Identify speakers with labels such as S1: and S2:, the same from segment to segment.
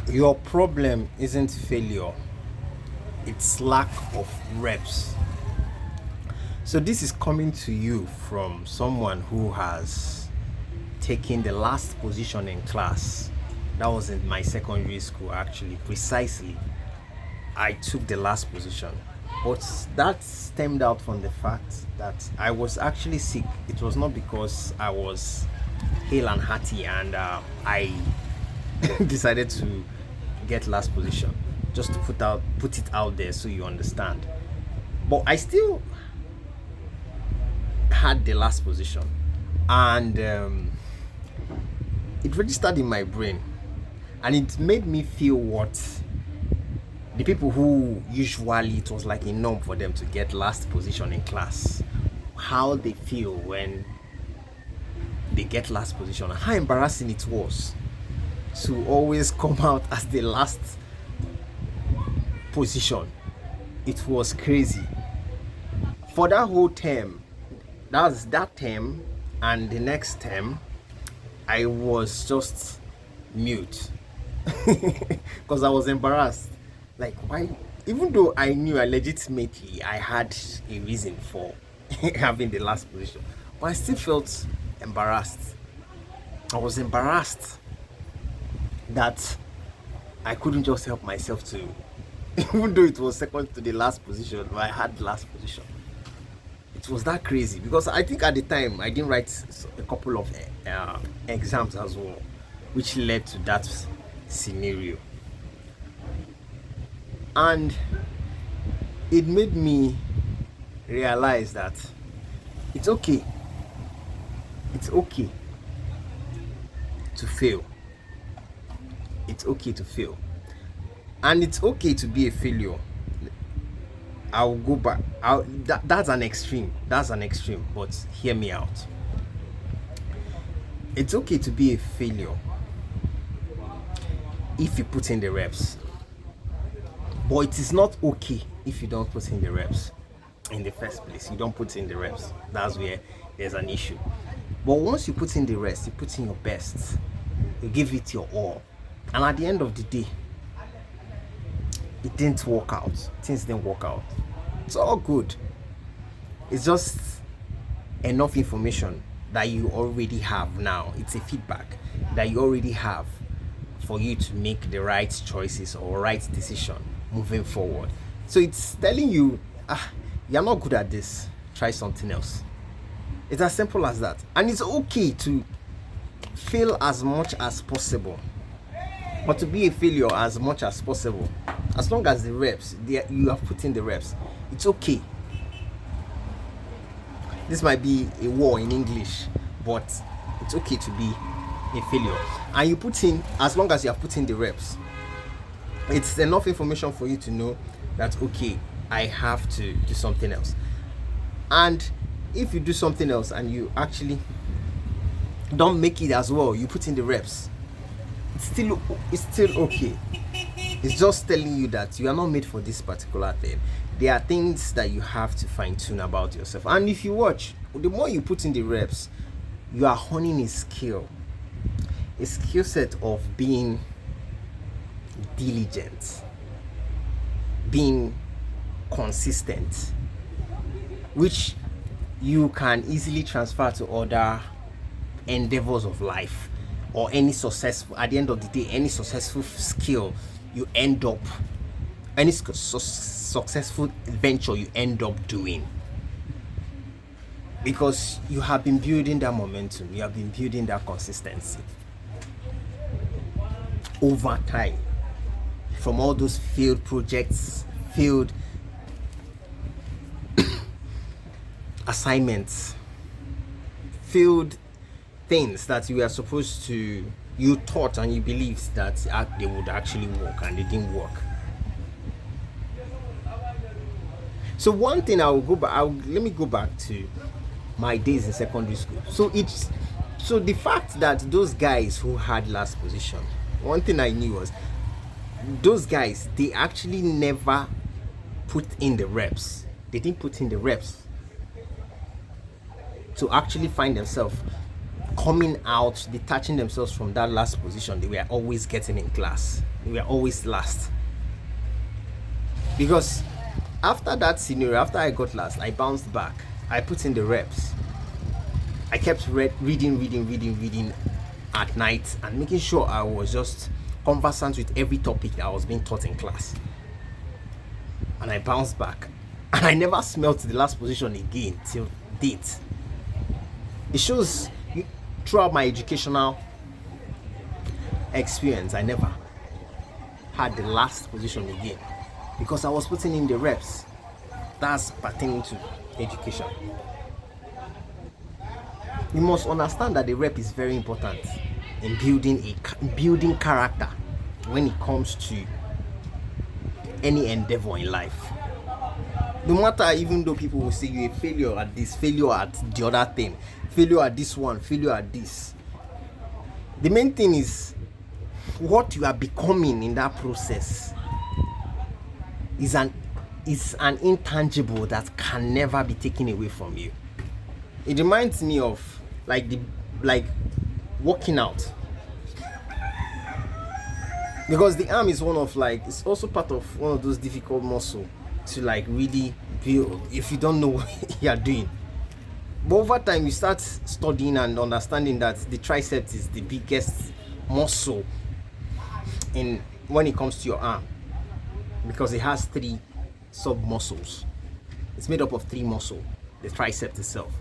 S1: Your problem isn't failure, it's lack of reps. So, this is coming to you from someone who has taken the last position in class. That was in my secondary school, actually, precisely. I took the last position. But that stemmed out from the fact that I was actually sick. It was not because I was hale and hearty and I decided to get last position. Just to put it out there so you understand. But I still had the last position, and it registered in my brain, and it made me feel what the people who usually it was like a norm for them to get last position in class, how they feel when they get last position, and how embarrassing it was to always come out as the last position. It was crazy for that whole term. That's that term, and the next term I was just mute because I was embarrassed. Like, why? Even though I knew I legitimately I had a reason for having the last position, but I still felt embarrassed. I was embarrassed that I couldn't just help myself to, even though it was second to the last position, but I had the last position. It was that crazy because I think at the time I didn't write a couple of exams as well, which led to that scenario. And it made me realize that it's okay. It's okay to fail. It's okay to fail. And it's okay to be a failure. I'll go back. That's an extreme. That's an extreme. But hear me out. It's okay to be a failure if you put in the reps. But it is not okay if you don't put in the reps in the first place. You don't put in the reps. That's where there's an issue. But once you put in the reps, you put in your best. You give it your all. And at the end of the day, it didn't work out. Things didn't work out. It's all good. It's just enough information that you already have now. It's a feedback that you already have for you to make the right choices or right decision moving forward. So it's telling you, you're not good at this. Try something else. It's as simple as that. And it's okay to fail as much as possible, but to be a failure as much as possible, as long as the reps you have put in the reps, it's okay. This might be a war in English, but it's okay to be a failure. And you put in, as long as you have put in the reps, it's enough information for you to know that okay, I have to do something else. And if you do something else and you actually don't make it as well, you put in the reps, it's still okay. It's just telling you that you are not made for this particular thing. There are things that you have to fine tune about yourself. And if you watch, the more you put in the reps, you are honing a skill set of being diligent, being consistent, which you can easily transfer to other endeavors of life, or any successful, at the end of the day, any successful skill you end up, any successful venture you end up doing, because you have been building that momentum, you have been building that consistency over time, from all those failed projects, failed assignments, failed things that you are supposed to, you thought and you believed that they would actually work, and they didn't work. So one thing let me go back to my days in secondary school. So the fact that those guys who had last position, one thing I knew was those guys, they actually never put in the reps. They didn't put in the reps to actually find themselves coming out, detaching themselves from that last position they were always getting in class. They were always last. Because after that scenario, after I got last, I bounced back. I put in the reps. I kept reading at night and making sure I was just conversant with every topic that was being taught in class. And I bounced back. And I never smelt the last position again till date. It shows throughout my educational experience, I never had the last position again because I was putting in the reps. That's pertaining to education. You must understand that the rep is very important in building character when it comes to any endeavor in life. No matter, even though people will say you're a failure at this, failure at the other thing, failure at this one, failure at this, the main thing is what you are becoming in that process is an intangible that can never be taken away from you. It reminds me of like working out, because the arm is it's also part of one of those difficult muscles to really build if you don't know what you're doing. But over time you start studying and understanding that the triceps is the biggest muscle when it comes to your arm, because it has 3 sub muscles. It's made up of 3 muscles, the triceps itself.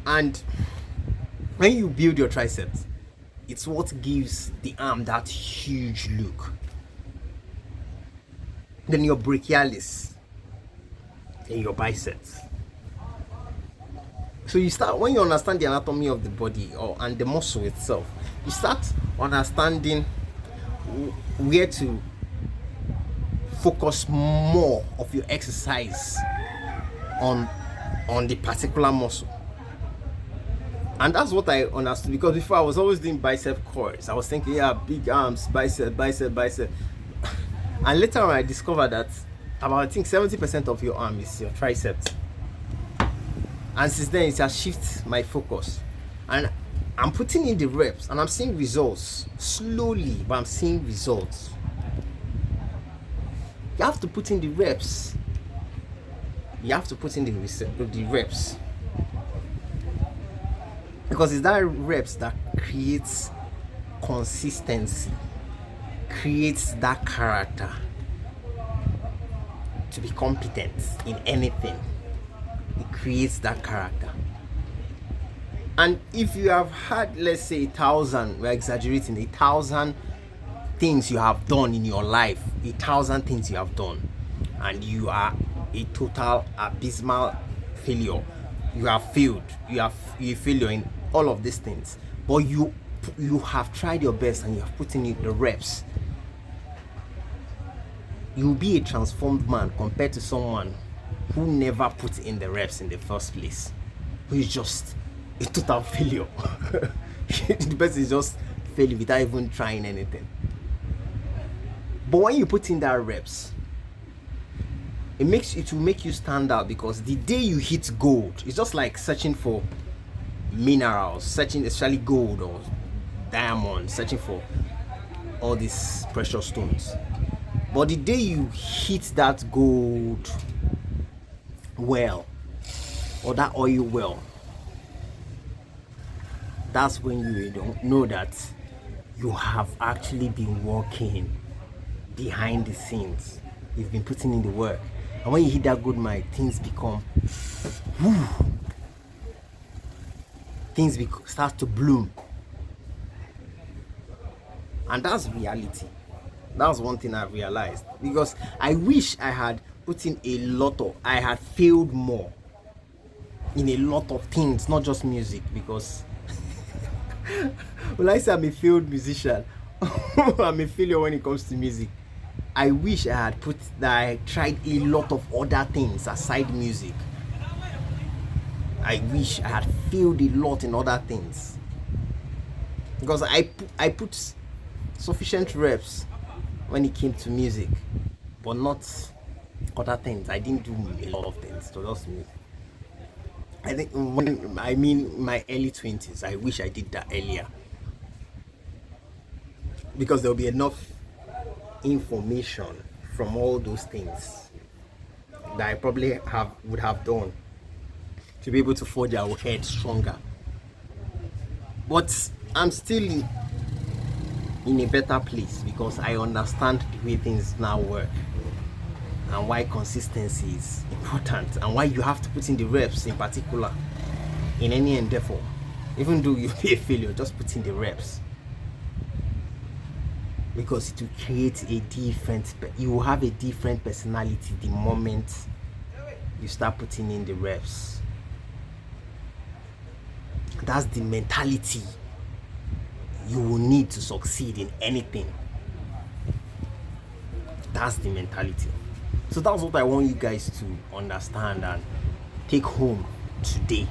S1: And when you build your triceps, it's what gives the arm that huge look. Then your brachialis, then your biceps. So you start, when you understand the anatomy of the body and the muscle itself, you start understanding where to focus more of your exercise on the particular muscle. And that's what I understood, because before I was always doing bicep curls. I was thinking, yeah, big arms, bicep. And later on I discovered that about, I think, 70% of your arm is your triceps. And since then it has shifted my focus. And I'm putting in the reps and I'm seeing results. Slowly, but I'm seeing results. You have to put in the reps. You have to put in the reps. Because it's that reps that creates consistency, creates that character to be competent in anything. It creates that character. And if you have had, let's say, 1,000, we're exaggerating, 1,000 things you have done in your life, 1,000 things you have done, and you are a total abysmal failure. You have failed. You're a failure in all of these things, but you have tried your best and you have put in the reps. You'll be a transformed man compared to someone who never put in the reps in the first place, who is just a total failure. The person is just failing without even trying anything. But when you put in that reps, it will make you stand out, because the day you hit gold, it's just like searching for minerals, searching especially gold or diamond, searching for all these precious stones. But the day you hit that gold well or that oil well, that's when you don't know that you have actually been working behind the scenes. You've been putting in the work. And when you hit that good mine, things become start to bloom. And that's reality. That's one thing I realized, because I wish I had put in I had failed more in a lot of things, not just music, because when I say I'm a failed musician, I'm a failure when it comes to music. I wish I tried a lot of other things aside music. I wish I had failed a lot in other things, because I put sufficient reps when it came to music, but not other things. I didn't do a lot of things, so just music. I think when I mean my early 20s, I wish I did that earlier, because there'll be enough information from all those things that I probably would have done to be able to forge our head stronger. But I'm still in a better place because I understand the way things now work and why consistency is important and why you have to put in the reps, in particular in any endeavor. Even though you be a failure, just put in the reps, because it will create a different, you will have a different personality the moment you start putting in the reps. That's the mentality you will need to succeed in anything. That's the mentality. So that's what I want you guys to understand and take home today.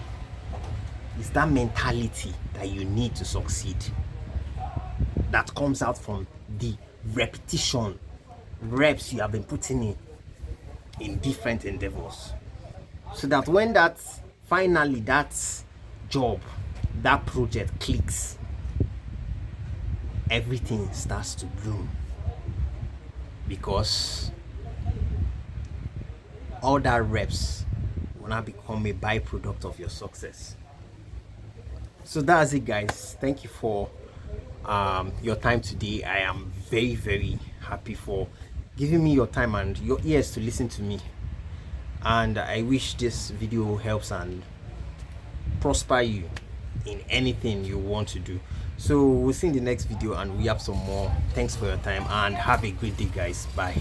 S1: It's that mentality that you need to succeed, that comes out from the repetition, reps you have been putting in different endeavors, so that when that finally that job, that project clicks, everything starts to bloom, because all that reps will now become a byproduct of your success. So that's it, guys. Thank you for your time today. I am very, very happy for giving me your time and your ears to listen to me, and I wish this video helps and prosper you in anything you want to do. So we'll see in the next video and we have some more. Thanks for your time and have a great day, guys. Bye.